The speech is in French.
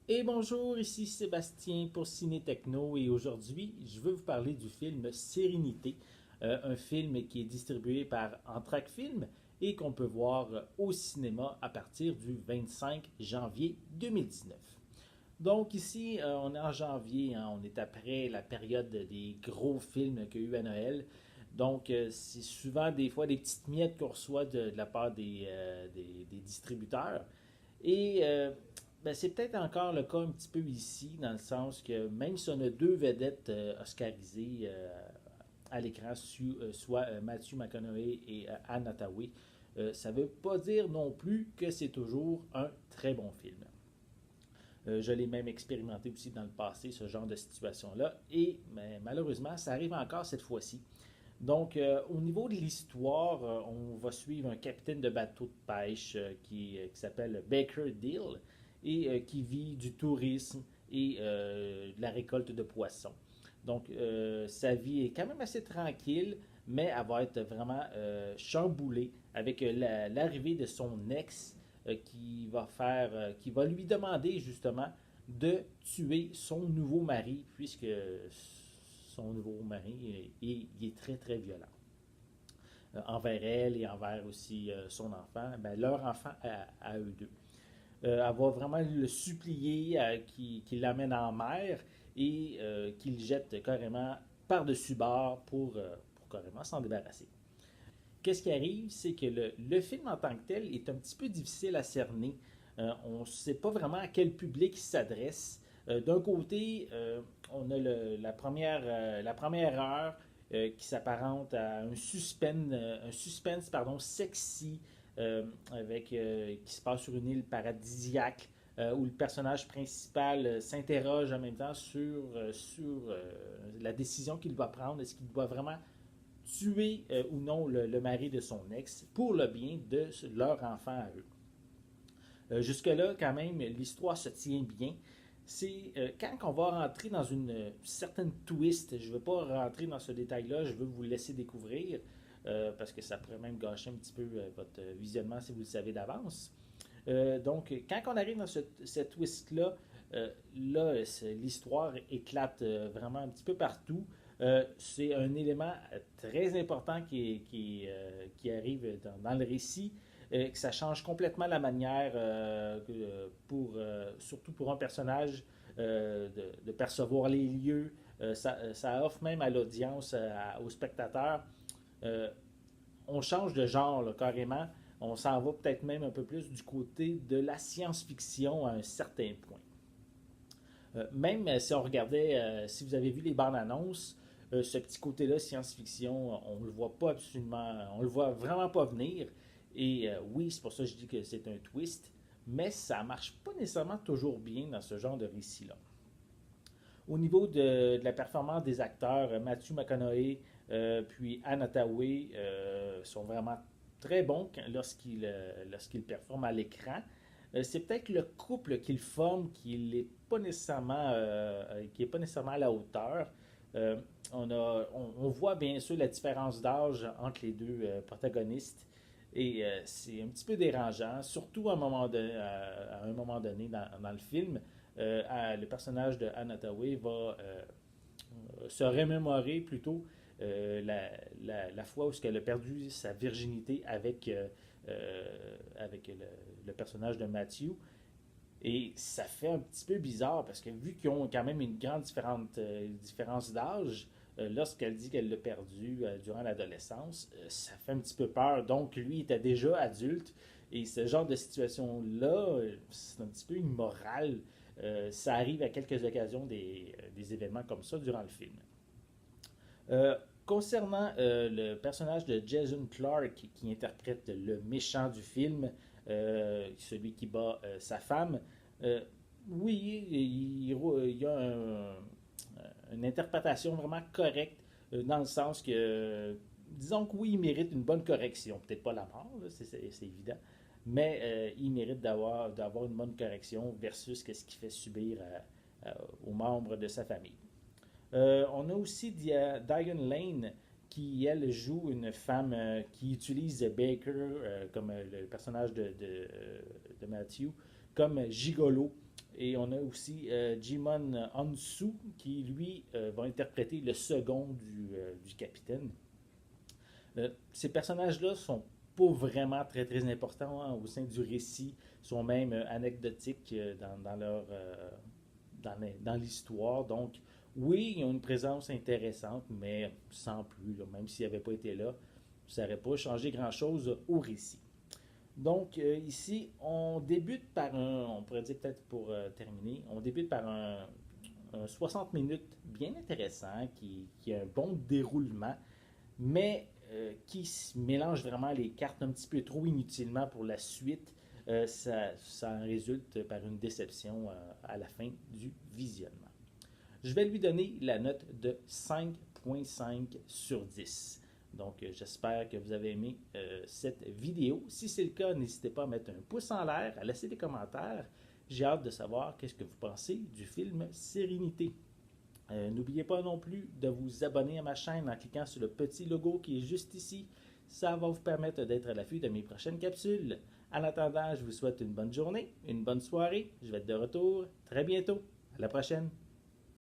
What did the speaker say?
Et bonjour, ici Sébastien pour Ciné Techno et aujourd'hui, je veux vous parler du film Sérénité, un film qui est distribué par Entraque Film et qu'on peut voir au cinéma à partir du 25 janvier 2019. Donc ici, on est en janvier, hein, on est après la période des gros films qu'il y a eu à Noël. Donc c'est souvent des fois des petites miettes qu'on reçoit de la part des distributeurs. Et ben, c'est peut-être encore le cas un petit peu ici, dans le sens que même si on a deux vedettes oscarisées à l'écran, soit Matthew McConaughey et Anne Hathaway, ça ne veut pas dire non plus que c'est toujours un très bon film. Je l'ai même expérimenté aussi dans le passé, ce genre de situation-là, et mais malheureusement, ça arrive encore cette fois-ci. Donc, au niveau de l'histoire, on va suivre un capitaine de bateau de pêche qui s'appelle Baker Deal et qui vit du tourisme et de la récolte de poissons. Donc, sa vie est quand même assez tranquille, mais elle va être vraiment chamboulée avec l'arrivée de son ex qui va lui demander justement de tuer son nouveau mari, puisque son nouveau mari est très très violent envers elle et envers aussi son enfant, ben, leur enfant à eux deux. Elle va vraiment le supplier qu'il l'amène en mer et qu'il le jette carrément par-dessus bord pour carrément s'en débarrasser. Qu'est-ce qui arrive, c'est que le film en tant que tel est un petit peu difficile à cerner. On ne sait pas vraiment à quel public il s'adresse. D'un côté, on a la première heure qui s'apparente à un suspense pardon, sexy qui se passe sur une île paradisiaque où le personnage principal s'interroge en même temps sur la décision qu'il va prendre. Est-ce qu'il doit vraiment tuer ou non le mari de son ex pour le bien de leur enfant à eux? Jusque-là, quand même, l'histoire se tient bien. C'est quand on va rentrer dans une certaine twist, je ne veux pas rentrer dans ce détail-là, je veux vous laisser découvrir, parce que ça pourrait même gâcher un petit peu votre visionnement si vous le savez d'avance. Donc, quand on arrive dans cette twist-là, là, l'histoire éclate vraiment un petit peu partout. C'est un élément très important qui arrive dans le récit, que ça change complètement la manière, surtout pour un personnage, de percevoir les lieux. Ça offre même à l'audience, aux spectateurs. Euh, on change de genre là, carrément. On s'en va peut-être même un peu plus du côté de la science-fiction à un certain point. Même si on regardait, si vous avez vu les bandes annonces, ce petit côté-là, science-fiction, on le voit pas absolument, on le voit vraiment pas venir. Et oui, c'est pour ça que je dis que c'est un twist, mais ça marche pas nécessairement toujours bien dans ce genre de récit-là. Au niveau de la performance des acteurs, Matthew McConaughey puis Anne Hathaway sont vraiment très bons lorsqu'ils performent à l'écran. C'est peut-être le couple qu'ils forment qui est pas nécessairement à la hauteur. Euh, on voit bien sûr la différence d'âge entre les deux protagonistes et c'est un petit peu dérangeant, surtout à un moment donné dans le film. Le personnage de Anne Hathaway va se remémorer plutôt la fois où elle a perdu sa virginité avec le personnage de Matthew. Et ça fait un petit peu bizarre parce que vu qu'ils ont quand même une grande différence d'âge, lorsqu'elle dit qu'elle l'a perdu durant l'adolescence, ça fait un petit peu peur. Donc lui était déjà adulte et ce genre de situation-là, c'est un petit peu immoral. Ça arrive à quelques occasions des événements comme ça durant le film. Concernant le personnage de Jason Clarke qui interprète le méchant du film, celui qui bat sa femme, euh, oui, il y a une interprétation vraiment correcte dans le sens que, disons que oui, il mérite une bonne correction. Peut-être pas la mort, c'est évident, mais il mérite d'avoir une bonne correction versus ce qu'il fait subir aux membres de sa famille. On a aussi Diane Lane qui, elle, joue une femme qui utilise Baker, comme le personnage de Matthew, comme gigolo. Et on a aussi Jimon Hansu qui, lui, va interpréter le second du capitaine. Ces personnages-là sont pas vraiment très très importants hein, au sein du récit, sont même anecdotiques dans l'histoire. Donc, oui, ils ont une présence intéressante, mais sans plus. Là, même s'ils n'avaient pas été là, ça n'aurait pas changé grand-chose au récit. Donc, ici, on débute par on pourrait dire peut-être pour terminer, on débute par un 60 minutes bien intéressant, qui a un bon déroulement, mais qui mélange vraiment les cartes un petit peu trop inutilement pour la suite. Ça en résulte par une déception à la fin du visionnement. Je vais lui donner la note de 5,5 sur 10. Donc, j'espère que vous avez aimé cette vidéo. Si c'est le cas, n'hésitez pas à mettre un pouce en l'air, à laisser des commentaires. J'ai hâte de savoir qu'est-ce que vous pensez du film Sérénité. N'oubliez pas non plus de vous abonner à ma chaîne en cliquant sur le petit logo qui est juste ici. Ça va vous permettre d'être à l'affût de mes prochaines capsules. En attendant, je vous souhaite une bonne journée, une bonne soirée. Je vais être de retour très bientôt. À la prochaine.